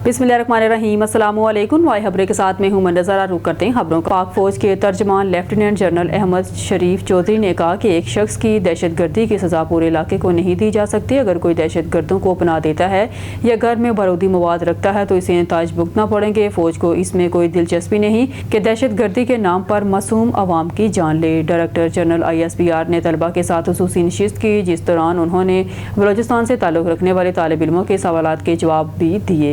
बिस्मिल्लाहिर्रहमानिर्रहीम। अस्सलामु अलैकुम। वाई खबरें के साथ मैं हूं मंजरा। रुक करते हैं खबरों का। पाक फौज के तर्जमान लेफ्टिनेंट जनरल अहमद शरीफ चौधरी ने कहा कि एक शख्स की दहशतगर्दी की सज़ा पूरे इलाके को नहीं दी जा सकती। अगर कोई दहशतगर्दों को पनाह देता है या घर में बारूदी मवाद रखता है तो इसे नताज भुगतना पड़ेंगे। फौज को इसमें कोई दिलचस्पी नहीं कि दहशतगर्दी के नाम पर मासूम अवाम की जान ले। डायरेक्टर जनरल ISPR ने तलबा के साथ खुसूसी नशिस्त की, जिस दौरान उन्होंने बलोचिस्तान से ताल्लुक़ रखने वाले तालिब इल्मों के सवालात के जवाब भी दिए।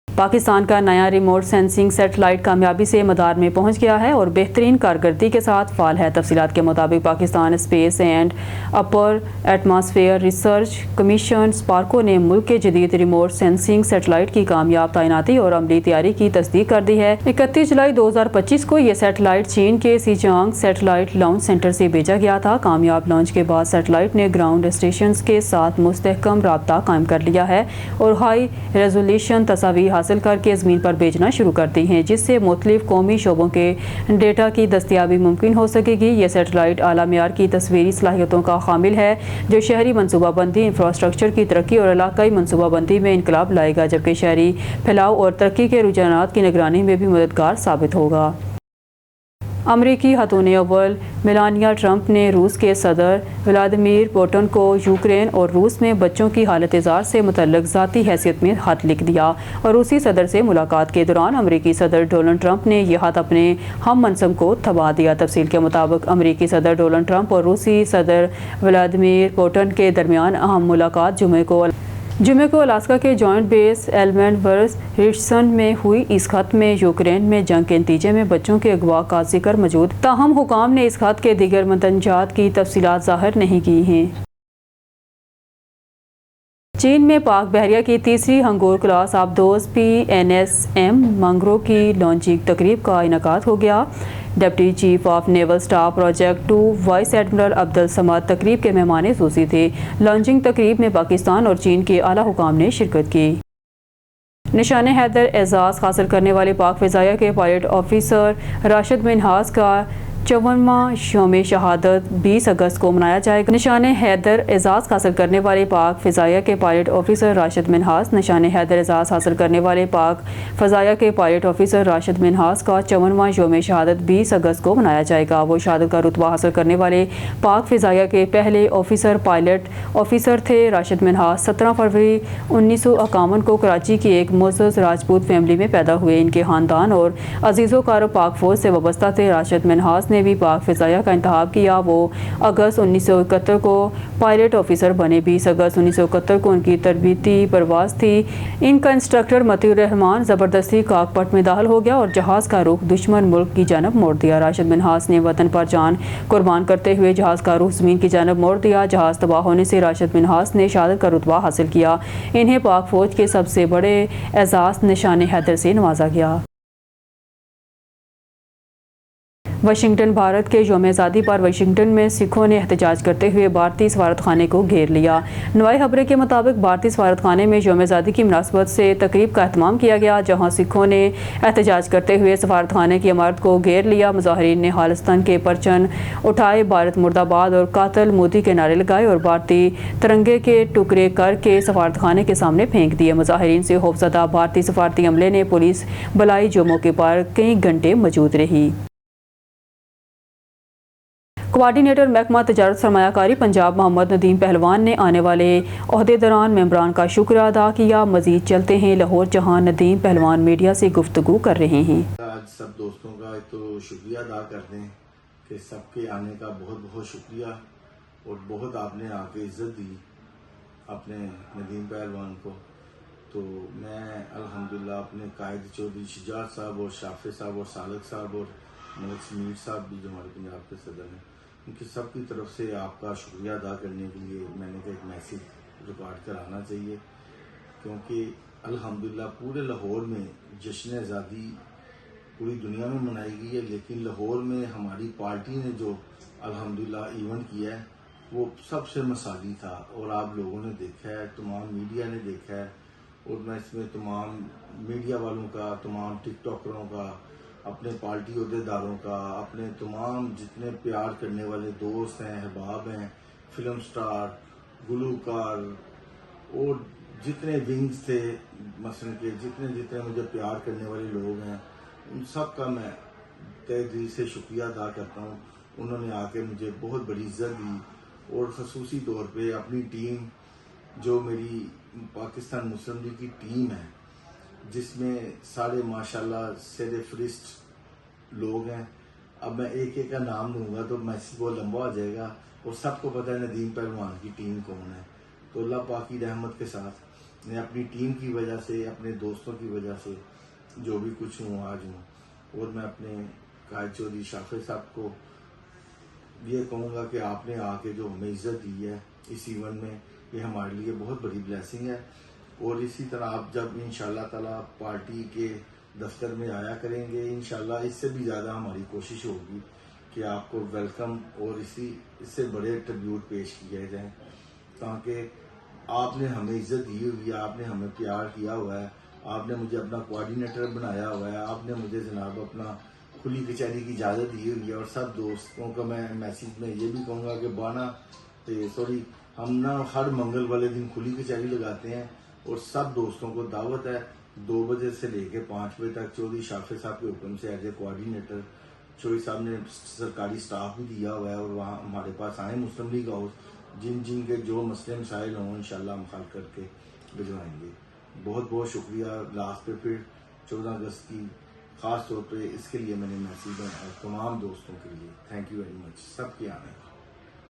पाकिस्तान का नया रिमोट सेंसिंग सैटेलाइट कामयाबी से मदार में पहुंच गया है और बेहतरीन कारकर्दगी के साथ फाल है। तफसीलात के मुताबिक Pakistan space and upper atmosphere research commission Sparco ने मुल्क के जदीद रिमोट सेंसिंग सैटेलाइट की कामयाब तैनाती और अमली तैयारी की तस्दीक कर दी है। 31 जुलाई 2025 को यह सैटेलाइट चीन के सिजांग सैटेलाइट लॉन्च सेंटर से भेजा गया था। कामयाब लॉन्च के बाद सैटेलाइट ने ग्राउंड स्टेशन के साथ मुस्तहकम राब्ता कायम कर लिया है और हाई रेजोल्यूशन तस्वीर हासिल करके ज़मीन पर भेजना शुरू करती हैं, जिससे मुख्तलिफ कौमी शोबों के डेटा की दस्तियाबी मुमकिन हो सकेगी। यह सैटेलाइट आला मेयार की तस्वीरी सलाहियतों का हामिल है, जो शहरी मनसूबाबंदी, इंफ्रास्ट्रक्चर की तरक्की और इलाकाई मनसूबाबंदी में इनकलाब लाएगा, जबकि शहरी फैलाव और तरक्की के रुझानात की निगरानी में भी मददगार साबित होगा। अमरीकी खातून अव्वल मेलानिया ट्रंप ने रूस के सदर व्लादिमीर पुतिन को यूक्रेन और रूस में बच्चों की हालत ज़ार से मुतल्लिक़ ज़ाती हैसियत में खत लिख दिया और रूसी सदर से मुलाकात के दौरान अमरीकी सदर डोनाल्ड ट्रंप ने यह खत अपने हम मनसब को थमा दिया। तफसील के मुताबिक अमरीकी सदर डोनाल्ड ट्रंप और रूसी सदर व्लादिमीर पुतिन के दरमियान अहम मुलाकात जुमे को अलास्का के जॉइंट बेस एल्मेंटवर्थ रिचर्डसन में हुई। इस खत में यूक्रेन में जंग के नतीजे में बच्चों के अगवा का जिक्र मौजूद, ताहम हुकाम ने इस खत के दीगर मतनजात की तफसीलात ज़ाहिर नहीं की हैं। चीन में पाक बहरिया की तीसरी हंगोर क्लास आबदोज PNSM मंगरो की लॉन्चिंग तकरीब का इनकाद हो गया। Deputy chief of naval staff project 2 vice admiral Abdul Samad तकरीब के मेहमान ख़ुसूसी थे। लॉन्चिंग तकरीब में पाकिस्तान और चीन के आला हुकाम ने शिरकत की। निशान हैदर एजाज़ हासिल करने वाले पाक फ़िज़ाइया के पायलट ऑफिसर राशिद मिन्हास का 54वां यौम शहादत 20 अगस्त को मनाया जाएगा। निशान हैदर एजाज़ हासिल करने वाले पाक फ़िज़ाइया के पायलट ऑफिसर राशिद मिन्हास निशान हैदर एजाज़ हासिल करने वाले पाक फ़िज़ाइया के पायलट ऑफिसर राशिद मिन्हास का 54वां यौम शहादत 20 अगस्त को मनाया जाएगा। वो शहादत का रुतबा हासिल करने वाले पाक फ़िज़ाइया के पहले ऑफिसर पायलट ऑफिसर थे। राशिद मिन्हास 17 फरवरी 1951 को कराची की एक मुअज़्ज़ज़ राजपूत फैमिली में पैदा हुए। इनके ख़ानदान और अज़ीज़ों पाक फ़ौज से वाबस्ता थे। राशिद मिन्हास ने भी पाक फ़िज़ाइया का इंतखाब किया। वो अगस्त 1971 को पायलट ऑफिसर बने। 20 अगस्त 1971 को उनकी तरबीती परवाज़ थी। इनका इंस्ट्रक्टर मतीउर रहमान ज़बरदस्ती काकपट में दाखिल हो गया और जहाज़ का रुख दुश्मन मुल्क की जानब मोड़ दिया। राशिद मिन्हास ने वतन पर जान कुर्बान करते हुए जहाज़ का रुख ज़मीन की जानब मोड़ दिया। जहाज़ तबाह होने से राशिद मिन्हास ने शहादत का रुतबा हासिल किया। इन्हें पाक फ़ौज के सबसे बड़े एजाज़ निशान हैदर से नवाजा गया। वाशिंगटन भारत के यौम आज़ादी पर वाशिंगटन में सिखों ने एहतजाज करते हुए भारतीय सफारतखाने को घेर लिया। नवाई खबरें के मुताबिक भारतीय सफारतखाने में यौम आज़ादी की मुनासबत से तकरीब का एहतमाम किया गया, जहां सिखों ने एहतजाज करते हुए सफारतखाने की इमारत को घेर लिया। मुजाहिरीन ने खालिस्तान के परचम उठाए, भारत मुर्दाबाद और कातिल मोदी के नारे लगाए और भारतीय तिरंगे के टुकड़े करके सफारतखाने के सामने फेंक दिए। मुजाहिरीन से खौफज़दा भारतीय सफारती अमले ने पुलिस बुलाई, जो मौके पर कई घंटे मौजूद रही। कोआर्डिनेटर महकमा तजारत सरमायाकारी पंजाब मोहम्मद नदीम पहलवान ने आने वाले ओहदे दौरान मेंबरान का शुक्र अदा किया। मजीद चलते हैं लाहौर, जहां नदीम पहलवान मीडिया से गुफ्तगू कर रहे हैं। आज सब दोस्तों का तो शुक्रिया अदा करते हैं कि सबके आने का बहुत बहुत शुक्रिया और बहुत आपने आके इज्जत दी अपने नदीम पहलवान को। तो मैं अल्हम्दुलिल्लाह अपने कायद चौधरी शुजात साहब और शाफे साहब और सालक साहब और मलिक समीर साहब भी जो हमारे पंजाब के सदर हैं, उनकी सब की तरफ से आपका शुक्रिया अदा करने के लिए मैंने कहा एक मैसेज रिकॉर्ड कराना चाहिए, क्योंकि अल्हम्दुलिल्लाह पूरे लाहौर में जश्न आज़ादी पूरी दुनिया में मनाई गई है, लेकिन लाहौर में हमारी पार्टी ने जो अल्हम्दुलिल्लाह इवेंट किया है वो सबसे मसाली था और आप लोगों ने देखा है, तमाम मीडिया ने देखा है। और मैं इसमें तमाम मीडिया वालों का, तमाम टिकटॉकरों का, अपने पार्टी अहदेदारों का, अपने तमाम जितने प्यार करने वाले दोस्त हैं, अहबाब हैं, फिल्म स्टार, गुलूकार और जितने विंग्स थे मसलन के, जितने जितने मुझे प्यार करने वाले लोग हैं, उन सब का मैं तहे दिल से शुक्रिया अदा करता हूँ। उन्होंने आके मुझे बहुत बड़ी इज्जत दी, और खसूसी तौर पे अपनी टीम, जो मेरी पाकिस्तान मुस्लिम लीग की टीम है, जिसमें सारे माशाल्लाह सेरे फरिश्त लोग हैं। अब मैं एक एक का नाम लूँगा तो मैसेज बहुत लंबा हो जाएगा, और सबको पता है नदीम पहलवान की टीम कौन है। तो अल्लाह पाक की रहमत के साथ मैं अपनी टीम की वजह से, अपने दोस्तों की वजह से जो भी कुछ हूँ आज हूँ। और मैं अपने कायद चौधरी शाफिर साहब को ये कहूँगा कि आपने आके जो हमें इज्जत दी है इस इवेंट में, ये हमारे लिए बहुत बड़ी ब्लेसिंग है। और इसी तरह आप जब इंशाल्लाह ताला पार्टी के दफ्तर में आया करेंगे, इंशाल्लाह इससे भी ज़्यादा हमारी कोशिश होगी कि आपको वेलकम और इससे बड़े ट्रिब्यूट पेश किए जाएं, ताकि आपने हमें इज्जत दी हुई है, आपने हमें प्यार किया हुआ है, आपने मुझे अपना कोऑर्डिनेटर बनाया हुआ है, आपने मुझे जनाब अपना खुली कचहरी की इजाज़त दी हुई है। और सब दोस्तों को मैं मैसेज में ये भी कहूँगा कि हम ना हर मंगल वाले दिन खुली कचहरी लगाते हैं, और सब दोस्तों को दावत है 2 बजे से लेके 5 बजे तक। चौधरी शाफिर साहब के हुक्म से एज ए कोऑर्डिनेटर चौधरी साहब ने सरकारी स्टाफ भी दिया हुआ है, और वहाँ हमारे पास आए मुस्लिम लीग हाउस, जिन के जो मसले मसाइल हों इंशाल्लाह हम हल करके भिजवाएंगे। बहुत बहुत शुक्रिया। लास्ट पे फिर 14 अगस्त की ख़ास तौर पे इसके लिए मैंने मैसेज बनाया तमाम दोस्तों के लिए। थैंक यू वेरी मच सबके आने।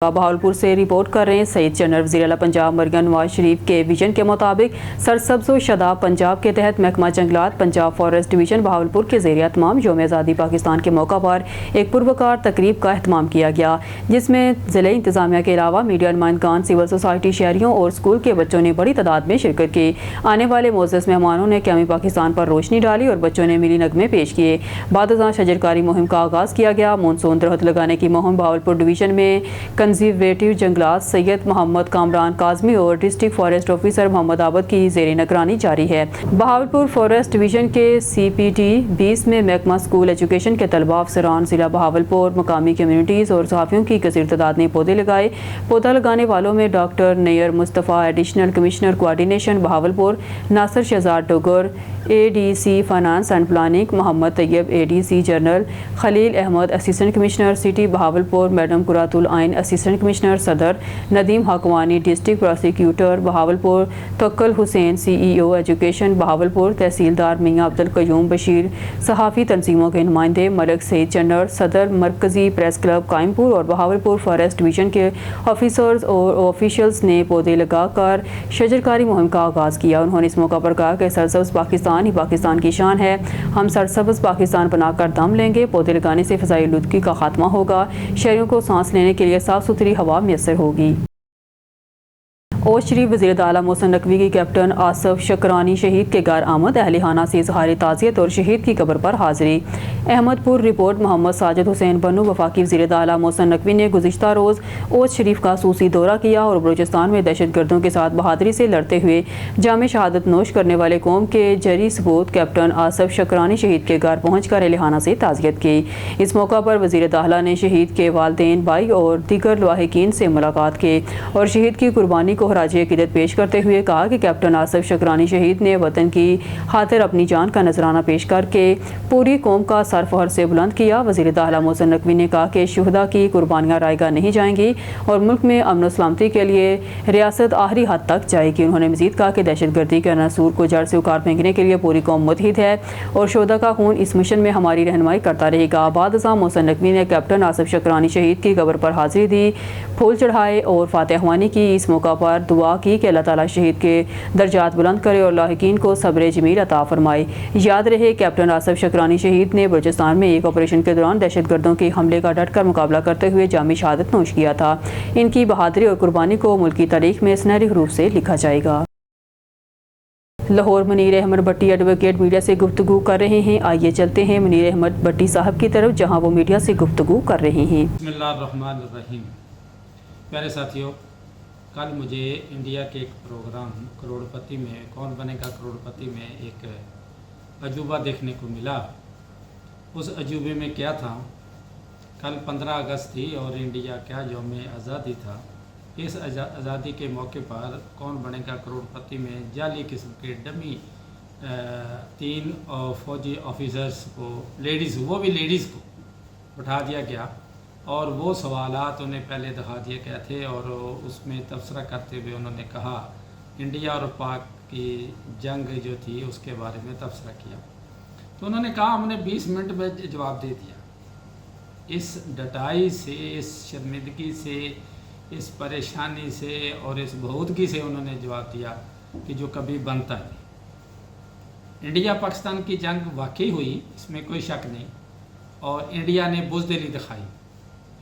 बहावलपुर से रिपोर्ट कर रहे हैं सईद जनरल वज़ीर आला पंजाब मरियम नवाज शरीफ के विजन के मुताबिक सरसब्ज़ व शादाब पंजाब के तहत महकमा जंगलात पंजाब फॉरेस्ट डिवीज़न बहावलपुर के ज़ेर एहतमाम यौम आज़ादी पाकिस्तान के मौका पर एक पुरवकार तकरीब का एहतमाम किया गया, जिसमें ज़िला इंतज़ामिया के अलावा मीडिया नुमाइंदगान, सिविल सोसाइटी, शहरियों और स्कूल के बच्चों ने बड़ी तादाद में शिरकत की। आने वाले मोअज़्ज़ज़ मेहमानों ने क़यामी पाकिस्तान पर रोशनी डाली और बच्चों ने मिली नगमे पेश किए। बाद अज़ां शजरकारी मुहिम का आगाज़ किया गया। मानसून दरख्त लगाने की मुहिम बहावलपुर डिवीज़न में कंजर्वेटिव जंगलात सैयद मोहम्मद कामरान काज़मी और डिस्ट्रिक्ट फॉरेस्ट ऑफिसर मोहम्मद आबद की ज़ेर निगरानी जारी है। बहावलपुर फॉरेस्ट डिवीज़न के CPT 20 में महकमा स्कूल एजुकेशन के तलबा, अफसरान ज़िला बहावलपुर, मकामी कम्यूनिटीज़ और सहाफ़ियों की कसीर तादाद ने पौधे लगाए। पौधा लगाने वालों में doctor Nayyar Mustafa additional commissioner coordination Bahawalpur, Nasir Shahzad Dogar ADC finance and planning, Mohammad Tayyab ADC general, Khalil Ahmed assistant commissioner city Bahawalpur, madam Quratul Ain assistant commissioner Sadar, Nadeem Haqwani district prosecutor Bahawalpur, Tawakkul Hussain CEO education Bahawalpur, तहसीलदार मियाँ अब्दुल कयूम बशीर, सहाफ़ी तंजीमों के नुमाइंदे, मलिक सईद जनरल, सदर मरकज़ी प्रेस क्लब कायमपुर और बहावलपुर फॉरेस्ट डिवीज़न के ऑफिसर्स और ऑफिशियल्स ने पौधे लगाकर शजरकारी मुहिम का आगाज़ किया। उन्होंने इस मौका पर कहा कि सरसब्ज़ पाकिस्तान ही पाकिस्तान की शान है, हम सरसब्ज़ पाकिस्तान बनाकर दम लेंगे। पौधे लगाने से फ़ज़ाई आलूदगी का खात्मा होगा, शहरियों को सांस लेने के लिए साफ़ सुथरी हवा मैसर होगी। और शरीफ वज़ीर आला मोहसिन नकवी की कैप्टन आसफ शकरानी शहीद के घर आमद, अहलिहाना से इज़हार ताज़ियत और शहीद की कब्र पर हाज़िरी। अहमदपुर रिपोर्ट। मोहम्मद साजिद हुसैन बन्नू वफाकी वज़ीर आला मोहसिन नकवी ने गुज़िश्ता रोज़ ओज शरीफ का सूसी दौरा किया और बलूचिस्तान में दहशतगर्दों के साथ बहादुरी से लड़ते हुए जाम शहादत नोश करने वाले कौम के जरी सबूत कैप्टन आसफ शकरानी शहीद के घर पहुँच कर अहलिहाना से ताज़ियत की। इस मौका पर वज़ीर आला ने शहीद के वालिदैन, भाई और दीगर लवाहिकीन से मुलाकात की और शहीद की कुर्बानी को खराज अक़ीदत पेश करते हुए कहा कि कैप्टन आसफ शकरानी शहीद ने वतन की खातिर अपनी जान का नजराना पेश करके पूरी कौम का सर फहर से बुलंद किया। वज़ीर आला मोहसिन नकवी ने कहा कि शुहदा की कुर्बानियाँ रायगा नहीं जाएंगी और मुल्क में अमन सलामती के लिए रियासत आखिरी हद तक जाएगी। उन्होंने मज़ीद कहा कि दहशतगर्दी के अनासूर को जड़ से उखाड़ फेंकने के लिए पूरी कौम मुतहिद है और शुहदा का खून इस मिशन में हमारी रहनुमाई करता रहेगा। बाद अज़ां मोहसिन नकवी ने कैप्टन आसफ शकरानी शहीद की कब्र पर हाजिरी दी, फूल चढ़ाए और फातिहवानी की। इस मौका पर दुआ की कि अल्लाह ताला शहीद के दर्जात बुलंद करे और लाहिकीन को सब्र जमील अता फरमाए। याद रहे कैप्टन आसफ शकरानी शहीद ने बलूचिस्तान में एक ऑपरेशन के दौरान दहशतगर्दों के हमले का डटकर मुकाबला करते हुए जामी शहादत नोश किया था। इनकी बहादुरी और कुर्बानी को मुल्क की तारीख में सुनहरी रूप से लिखा जाएगा। लाहौर मुनीर अहमद भट्टी एडवोकेट मीडिया से गुफ्तगू कर रहे हैं। आइए चलते हैं मुनीर अहमद भट्टी साहब की तरफ, जहां वो मीडिया से गुफ्तगू कर रहे हैं। बिस्मिल्लाहिर्रहमानिर्रहीम। प्यारे साथियों, कल मुझे इंडिया के एक प्रोग्राम करोड़पति में कौन बनेगा करोड़पति में एक अजूबा देखने को मिला। उस अजूबे में क्या था, कल 15 अगस्त थी और इंडिया क्या यौम आज़ादी था। इस आज़ादी के मौके पर कौन बनेगा करोड़पति में जाली किस्म के डमी 3 फौजी ऑफिसर्स को वो भी लेडीज़ को बैठा दिया गया और वो सवालात उन्हें पहले दिखा दिए गए थे और उसमें तबसरा करते हुए उन्होंने कहा इंडिया और पाक की जंग जो थी उसके बारे में तबसरा किया। तो उन्होंने कहा हमने 20 मिनट में जवाब दे दिया। इस डटाई से, इस शर्मिंदगी से, इस परेशानी से और इस बहुदगी से उन्होंने जवाब दिया कि जो कभी बनता नहीं। इंडिया पाकिस्तान की जंग वाकई हुई, इसमें कोई शक नहीं, और इंडिया ने बुज़दिली दिखाई।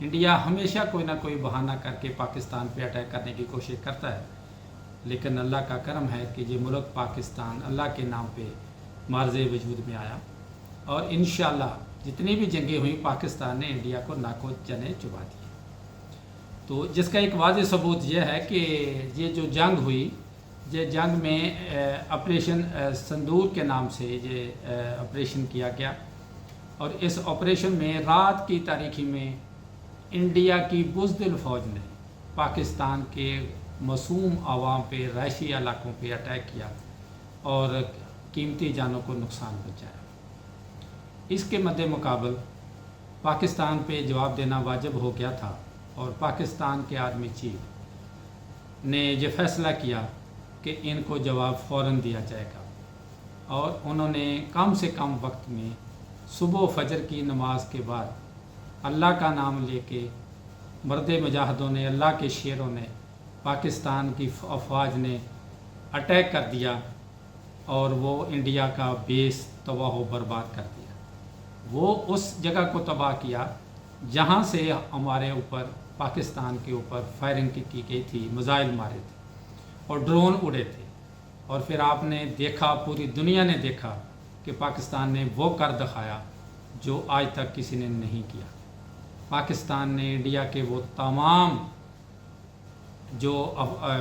इंडिया हमेशा कोई ना कोई बहाना करके पाकिस्तान पे अटैक करने की कोशिश करता है, लेकिन अल्लाह का करम है कि ये मुल्क पाकिस्तान अल्लाह के नाम पे मार्ज़े वजूद में आया और इंशाअल्लाह जितनी भी जंगें हुई पाकिस्तान ने इंडिया को नाको चने चुबा दिए। तो जिसका एक वाज़ेह सबूत यह है कि ये जो जंग हुई, ये जंग में ऑपरेशन संदूर के नाम से ये ऑपरेशन किया गया और इस ऑपरेशन में रात की तारीखी में इंडिया की बुज़दिल फ़ौज ने पाकिस्तान के मासूम आवाम पे, रहायशी इलाकों पे अटैक किया और कीमती जानों को नुकसान पहुँचाया। इसके मद्दे मुकाबल पाकिस्तान पे जवाब देना वाजिब हो गया था और पाकिस्तान के आर्मी चीफ ने ये फ़ैसला किया कि इनको जवाब फ़ौरन दिया जाएगा और उन्होंने कम से कम वक्त में सुबह फजर की नमाज के बाद अल्लाह का नाम लेके मर्द मुजाहिदों ने, अल्लाह के शेरों ने, पाकिस्तान की अफवाज ने अटैक कर दिया और वो इंडिया का बेस तबाह व बर्बाद कर दिया। वो उस जगह को तबाह किया जहाँ से हमारे ऊपर, पाकिस्तान के ऊपर फायरिंग की गई थी, मिसाइल मारे थे और ड्रोन उड़े थे। और फिर आपने देखा, पूरी दुनिया ने देखा कि पाकिस्तान ने वो कर दिखाया जो आज तक किसी ने नहीं किया। पाकिस्तान ने इंडिया के वो तमाम जो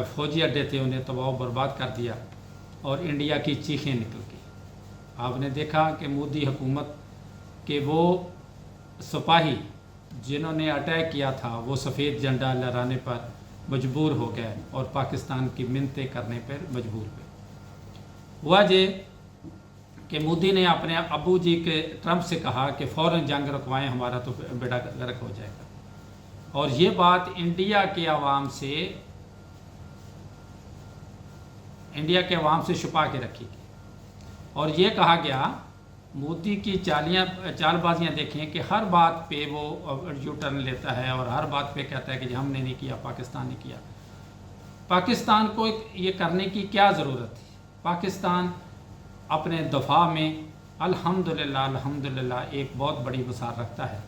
फ़ौजी अड्डे थे उन्हें तबाह बर्बाद कर दिया और इंडिया की चीखें निकल गई। आपने देखा कि मोदी हुकूमत के वो सिपाही जिन्होंने अटैक किया था वो सफ़ेद झंडा लहराने पर मजबूर हो गए और पाकिस्तान की मिन्नतें करने पर मजबूर हुए। हुआ ये कि मोदी ने अपने अबू जी के ट्रंप से कहा कि फ़ौरन जंग रुकवाएं, हमारा तो बेड़ा गर्क हो जाएगा। और ये बात इंडिया के आवाम से छुपा के रखी गई और ये कहा गया, मोदी की चालबाजियाँ देखें कि हर बात पे वो यू टर्न लेता है और हर बात पे कहता है कि हमने नहीं किया, पाकिस्तान ने किया। पाकिस्तान को ये करने की क्या ज़रूरत थी? पाकिस्तान अपने दफ़ा में अल्हम्दुलिल्लाह एक बहुत बड़ी मिसाल रखता है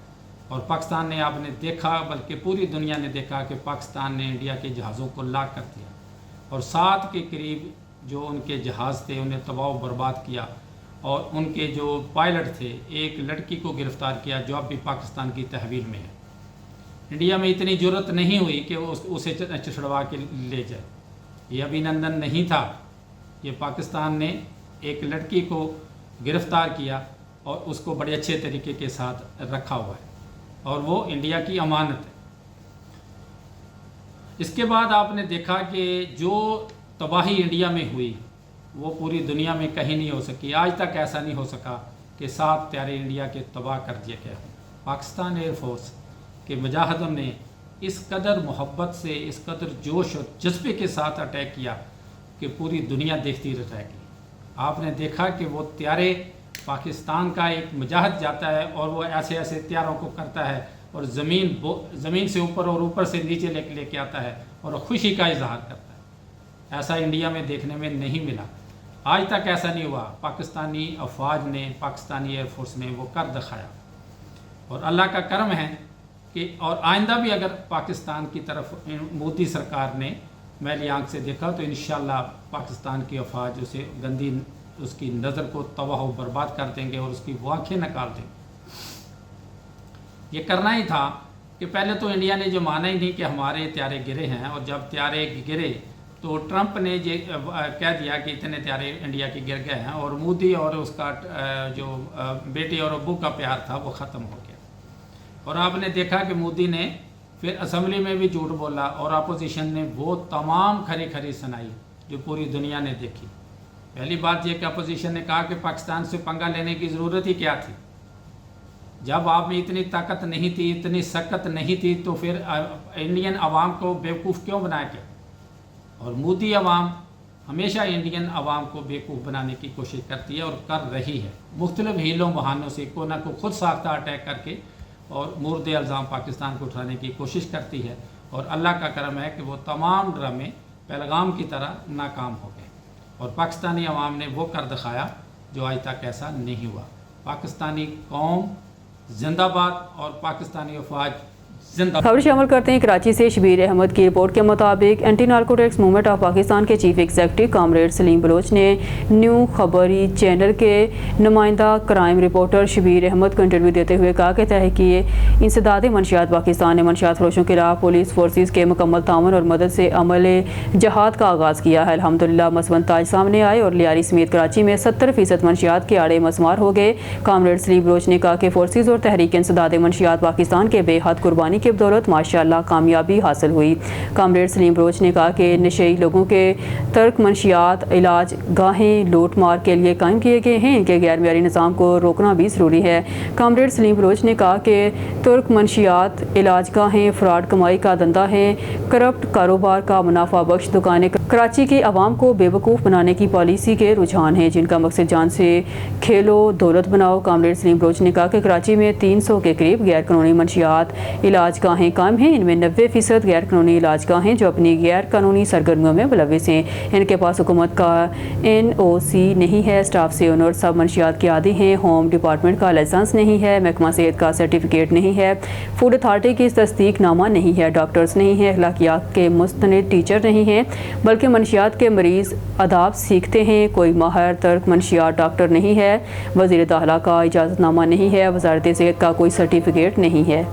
और पाकिस्तान ने, आपने देखा, बल्कि पूरी दुनिया ने देखा कि पाकिस्तान ने इंडिया के जहाज़ों को लाक कर दिया और 7 के करीब जो उनके जहाज़ थे उन्हें तबाह बर्बाद किया और उनके जो पायलट थे, एक लड़की को गिरफ़्तार किया जो अब भी पाकिस्तान की तहवील में है। इंडिया में इतनी ज़रूरत नहीं हुई कि उसे छुड़वा के ले जाए, ये अभिनंदन नहीं था। ये पाकिस्तान ने एक लड़की को गिरफ़्तार किया और उसको बड़े अच्छे तरीके के साथ रखा हुआ है और वो इंडिया की अमानत है। इसके बाद आपने देखा कि जो तबाही इंडिया में हुई वो पूरी दुनिया में कहीं नहीं हो सकी। आज तक ऐसा नहीं हो सका कि 7 प्यारे इंडिया के तबाह कर दिए गए। पाकिस्तान एयरफोर्स के मुजाहिदों ने इस कदर मोहब्बत से, इस कदर जोश और जज्बे के साथ अटैक किया कि पूरी दुनिया देखती रह गई। आपने देखा कि वो त्यारे, पाकिस्तान का एक मुजाहिद जाता है और वो ऐसे ऐसे त्यारों को करता है और ज़मीन से ऊपर और ऊपर से नीचे लेके आता है और खुशी का इजहार करता है। ऐसा इंडिया में देखने में नहीं मिला, आज तक ऐसा नहीं हुआ। पाकिस्तानी अफवाज ने, पाकिस्तानी एयरफोर्स ने वो कर दिखाया और अल्लाह का करम है कि और आइंदा भी अगर पाकिस्तान की तरफ मोदी सरकार ने मैली आँख से देखा तो इंशाअल्लाह पाकिस्तान की अफवाज उसे गंदी, उसकी नज़र को तबाह बर्बाद कर देंगे और उसकी वो आँखें निकाल देंगे। ये करना ही था कि पहले तो इंडिया ने जो माना ही नहीं कि हमारे त्यारे गिरे हैं, और जब त्यारे गिरे तो ट्रंप ने ये कह दिया कि इतने त्यारे इंडिया के गिर गए हैं और मोदी और उसका जो बेटी और अब्बू का प्यार था वो ख़त्म हो गया। और आपने देखा कि मोदी ने फिर असम्बली में भी झूठ बोला और अपोजिशन ने वो तमाम खरी खरी सुनाई जो पूरी दुनिया ने देखी। पहली बात यह कि अपोजिशन ने कहा कि पाकिस्तान से पंगा लेने की ज़रूरत ही क्या थी, जब आप में इतनी ताकत नहीं थी, इतनी सकत नहीं थी, तो फिर इंडियन अवाम को बेवकूफ़ क्यों बनाया गया। और मोदी अवाम हमेशा इंडियन अवाम को बेवकूफ़ बनाने की कोशिश करती है और कर रही है, मुख्तलिफ हीलों बहानों से को ना को खुद साख्ता अटैक करके और मुर्द इल्ज़ाम पाकिस्तान को उठाने की कोशिश करती है। और अल्लाह का करम है कि वो तमाम ड्रामे पहलगाम की तरह नाकाम हो गए और पाकिस्तानी अवाम ने वो कर दिखाया जो आज तक ऐसा नहीं हुआ। पाकिस्तानी कौम जिंदाबाद और पाकिस्तानी अफवाज जिंदाबाद। खबर शामिल करते हैं कराची से। शबीर अहमद की रिपोर्ट के मुताबिक anti narcotics movement of Pakistan के chief executive comrade Saleem Baloch ने न्यू खबरी चैनल के नुमाइंदा क्राइम रिपोर्टर शबीर अहमद को इंटरव्यू देते हुए कहा कि तहकीक इंसदाद मंशियात पाकिस्तान ने मंशियात फरोशों के खिलाफ पुलिस फोर्सेस के मुकम्मल ताउन और मदद से अमल जहाद का आगाज़ किया है। अल्हम्दुलिल्लाह मसवन ताज सामने आए और लियारी समेत कराची में 70% मंशियात के आड़े मसमार हो गए। कॉमरेड सलीम बलोच ने कहा कि फोर्सेस और तहरीक इंसदाद मंशियात पाकिस्तान के बेहद कुर्बानी की बदौलत माशाअल्लाह कामयाबी हासिल हुई। कॉमरेड सलीम बलोच ने कहा कि नशेई लोगों के तर्क मंशियात इलाज गाहें लूट मार के लिए कायम किए गए हैं, इनके गैर मियारी निज़ाम को रोकना भी ज़रूरी है। कॉमरेड सलीम बलोच ने कहा कि तुर्क मंशियात इलाज गाहें फ्रॉड कमाई का धंधा है, करप्ट कारोबार का मुनाफा बख्श दुकानें कराची के अवाम को बेवकूफ़ बनाने की पॉलिसी के रुझान हैं जिनका मकसद जान से खेलो दौलत बनाओ। कॉमरेड सलीम बलोच ने कहा कि कराची में 300 के करीब गैर कानूनी मंशियात इलाज गाहें कायम हैं, इनमें 90% गैर कानूनी इलाज गाहें जो अपनी गैर कानूनी सरगर्मियों में मुलविस हैं। इनके पास हुकूमत का NOC नहीं है, स्टाफ से ओनर सब मंशियात के आदी हैं, होम डिपार्टमेंट का लाइसेंस नहीं है, महकमा सेहत का सर्टिफिकेट नहीं है, फूड अथॉरिटी की तस्दीक नामा नहीं है, डॉक्टर्स नहीं है, अखलाकियात के मुस्तनद टीचर नहीं हैं, बल्कि मंशियात के मरीज़ आदाब सीखते हैं। कोई माहिर तर्क मंशियात डॉक्टर नहीं है, वज़ीर दाखिला का इजाज़तनामा नहीं है, वज़ारत सेहत का कोई सर्टिफिकेट नहीं है।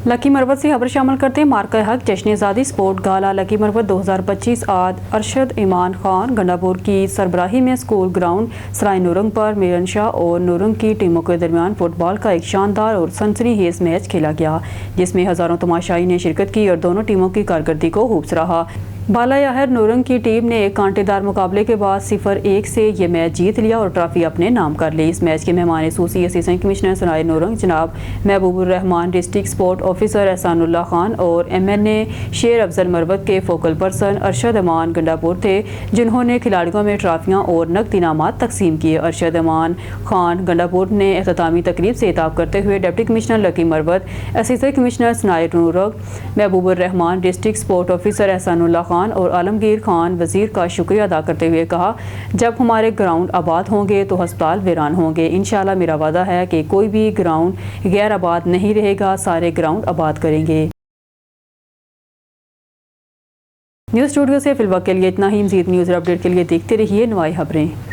लकी मरवत से खबर शामिल करते हैं। मार्का हक जश्न आज़ादी स्पोर्ट गाला लकी मरवत 2025 आज अरशद ईमान खान गंडापुर की सरबराही में स्कूल ग्राउंड सराय नूरंग पर मीरन शाह और नूरंग की टीमों के दरमियान फुटबॉल का एक शानदार और सनसनीखेज मैच खेला गया जिसमें हज़ारों तमाशाई ने शिरकत की और दोनों टीमों की कारकर्दगी को खूब सराहा। बालायाहर नूरंग की टीम ने एक कांटेदार मुकाबले के बाद 0-1 से ये मैच जीत लिया और ट्रॉफी अपने नाम कर ली। इस मैच के मेहमान सूसी असिस्टेंट कमिश्नर सराय नूरंग जनाब Mahbubur Rehman, district sport officer Ehsanullah Khan और MNA शेर अफजल मरवत के फोकल पर्सन अरशद अमान गंडापुर थे जिन्होंने खिलाड़ियों में ट्रॉफियाँ और नकद इनामात तकसीम किए। अरशद अमान खान गंडापुर ने अख्तामी तकरीब से खिताब करते हुए deputy commissioner Lakki Marwat, assistant commissioner Sarai Naurang Mahbubur Rehman, district sport officer Ehsanullah Khan और आलमगीर खान वजीर का शुक्रिया अदा करते हुए कहा, जब हमारे ग्राउंड आबाद होंगे तो अस्पताल वीरान होंगे। इंशाल्लाह मेरा वादा है कि कोई भी ग्राउंड गैर आबाद नहीं रहेगा, सारे ग्राउंड आबाद करेंगे। न्यूज़ स्टूडियो से फिलहाल के लिए इतना ही। मज़ीद न्यूज़ अपडेट के लिए देखते रहिए नुआई खबरें।